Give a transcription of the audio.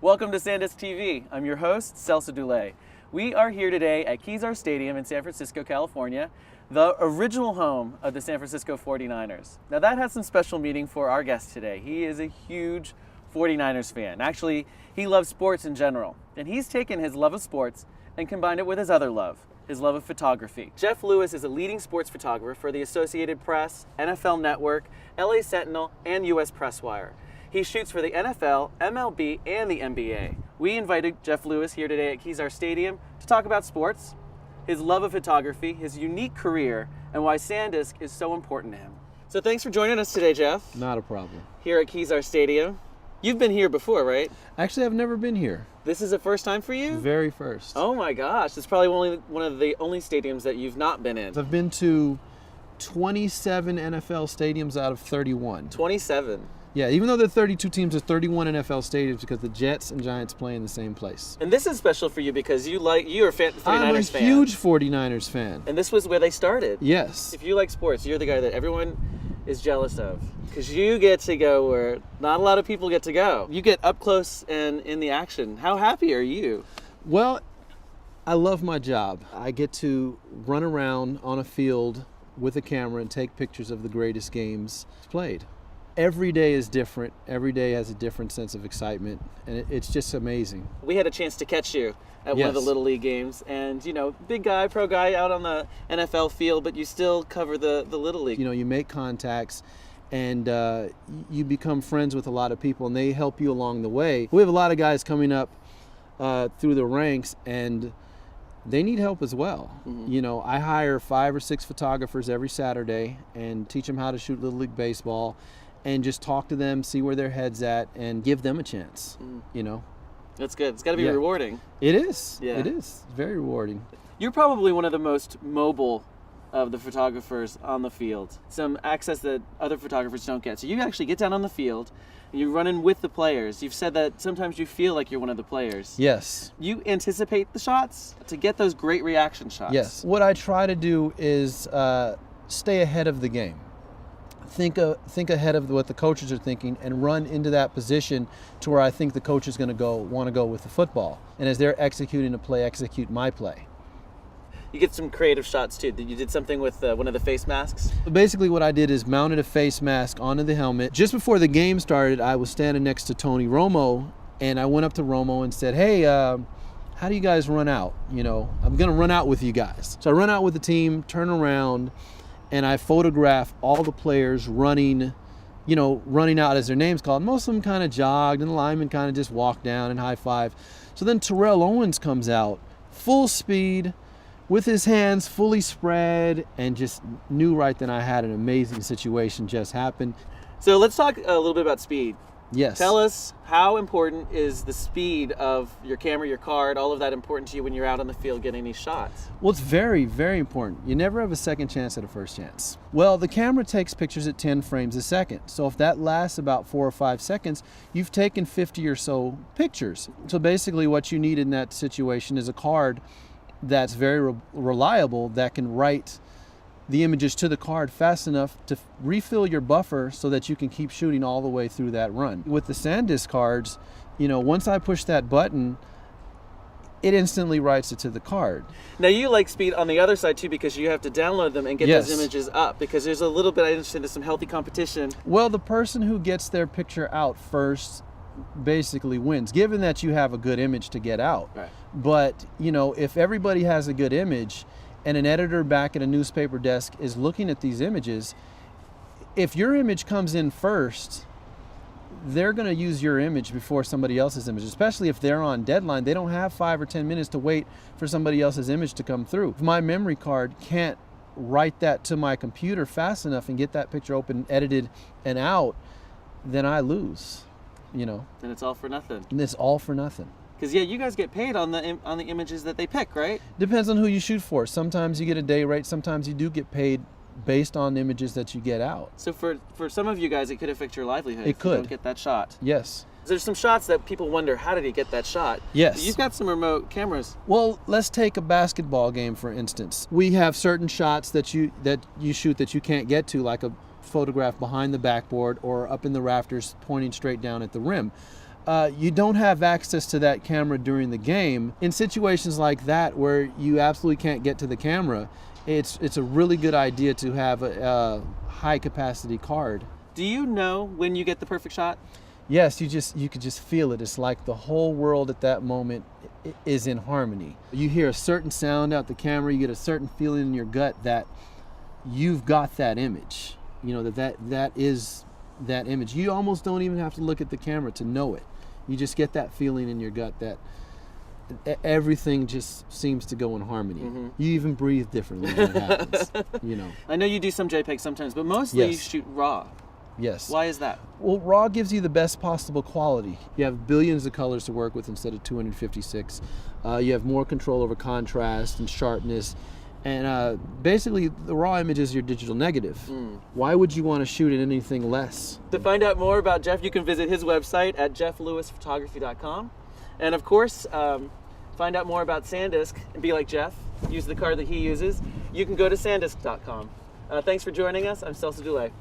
Welcome to SanDisk TV. I'm your host, Celso Dulay. We are here today at Kezar Stadium in San Francisco, California, the original home of the San Francisco 49ers. Now that has some special meaning for our guest today. He is a huge 49ers fan. Actually, he loves sports in general. And he's taken his love of sports and combined it with his other love, his love of photography. Jeff Lewis is a leading sports photographer for the Associated Press, NFL Network, LA Sentinel, and US Press Wire. He shoots for the NFL, MLB, and the NBA. We invited Jeff Lewis here today at Kezar Stadium to talk about sports, his love of photography, his unique career, and why SanDisk is so important to him. So thanks for joining us today, Jeff. Not a problem. Here at Kezar Stadium. You've been here before, right? Actually, I've never been here. This is the first time for you? Very first. Oh my gosh, it's probably one of the only stadiums that you've not been in. I've been to 27 NFL stadiums out of 31. 27. Yeah, even though there are 32 teams, there's 31 NFL stadiums because the Jets and Giants play in the same place. And this is special for you because you're a 49ers I'm a fan. huge 49ers fan. And this was where they started. Yes. If you like sports, you're the guy that everyone is jealous of because you get to go where not a lot of people get to go. You get up close and in the action. How happy are you? Well, I love my job. I get to run around on a field with a camera and take pictures of the greatest games played. Every day is different. Every day has a different sense of excitement, and it's just amazing. We had a chance to catch you at one of the Little League games, and you know, big guy, pro guy out on the NFL field, but you still cover the Little League. You know, you make contacts, and you become friends with a lot of people, and they help you along the way. We have a lot of guys coming up through the ranks, and they need help as well. Mm-hmm. You know, I hire 5 or 6 photographers every Saturday and teach them how to shoot Little League baseball. And just talk to them, see where their head's at, and give them a chance, you know? That's good. It's got to be rewarding. It is. Yeah. It is. It's very rewarding. You're probably one of the most mobile of the photographers on the field. Some access that other photographers don't get. So you actually get down on the field, and you run in with the players. You've said that sometimes you feel like you're one of the players. Yes. You anticipate the shots to get those great reaction shots. Yes. What I try to do is stay ahead of the game. Think ahead of what the coaches are thinking and run into that position to where I think the coach is going to want to go with the football. And as they're executing a play, execute my play. You get some creative shots too. You did something with one of the face masks? Basically what I did is mounted a face mask onto the helmet. Just before the game started, I was standing next to Tony Romo, and I went up to Romo and said, hey, how do you guys run out? You know, I'm going to run out with you guys. So I run out with the team, turn around, and I photograph all the players running out as their name's called. Most of them kind of jogged, and the linemen kind of just walked down and high-five. So then Terrell Owens comes out, full speed, with his hands fully spread, and just knew right then I had an amazing situation just happened. So let's talk a little bit about speed. Yes. Tell us, how important is the speed of your camera, your card, all of that important to you when you're out on the field getting these shots? Well, it's very, very important. You never have a second chance at a first chance. Well, the camera takes pictures at 10 frames a second. So if that lasts about 4 or 5 seconds, you've taken 50 or so pictures. So basically what you need in that situation is a card that's very reliable that can write the images to the card fast enough to refill your buffer so that you can keep shooting all the way through that run. With the SanDisk cards, you know, once I push that button, it instantly writes it to the card. Now you like speed on the other side too because you have to download them and get those images up because there's a little bit, I understand there's some healthy competition. Well, the person who gets their picture out first basically wins, given that you have a good image to get out. Right. But, you know, if everybody has a good image, and an editor back at a newspaper desk is looking at these images, if your image comes in first, they're going to use your image before somebody else's image, especially if they're on deadline. They don't have 5 or 10 minutes to wait for somebody else's image to come through. If my memory card can't write that to my computer fast enough and get that picture open, edited, and out, then I lose, you know. And it's all for nothing. And it's all for nothing. Because you guys get paid on the images that they pick, right? Depends on who you shoot for. Sometimes you get a day rate. Sometimes you do get paid based on images that you get out. So for some of you guys, it could affect your livelihood. It if could. You don't get that shot. Yes. There's some shots that people wonder, how did he get that shot? Yes. You've got some remote cameras. Well, let's take a basketball game, for instance. We have certain shots that you shoot that you can't get to, like a photograph behind the backboard or up in the rafters pointing straight down at the rim. You don't have access to that camera during the game. In situations like that where you absolutely can't get to the camera, it's a really good idea to have a high capacity card. Do you know when you get the perfect shot? Yes, you could just feel it. It's like the whole world at that moment is in harmony. You hear a certain sound out the camera, you get a certain feeling in your gut that you've got that image. You know, that is that image. You almost don't even have to look at the camera to know it. You just get that feeling in your gut that everything just seems to go in harmony. You even breathe differently when it happens. You know. I know you do some JPEG sometimes, but mostly you shoot RAW. Yes. Why is that? Well, RAW gives you the best possible quality. You have billions of colors to work with instead of 256. You have more control over contrast and sharpness. And basically, the RAW image is your digital negative. Why would you want to shoot at anything less? To find out more about Jeff, you can visit his website at jefflewisphotography.com. And of course, find out more about SanDisk and be like Jeff, use the card that he uses. You can go to sandisk.com. Thanks for joining us. I'm Celso Dulay.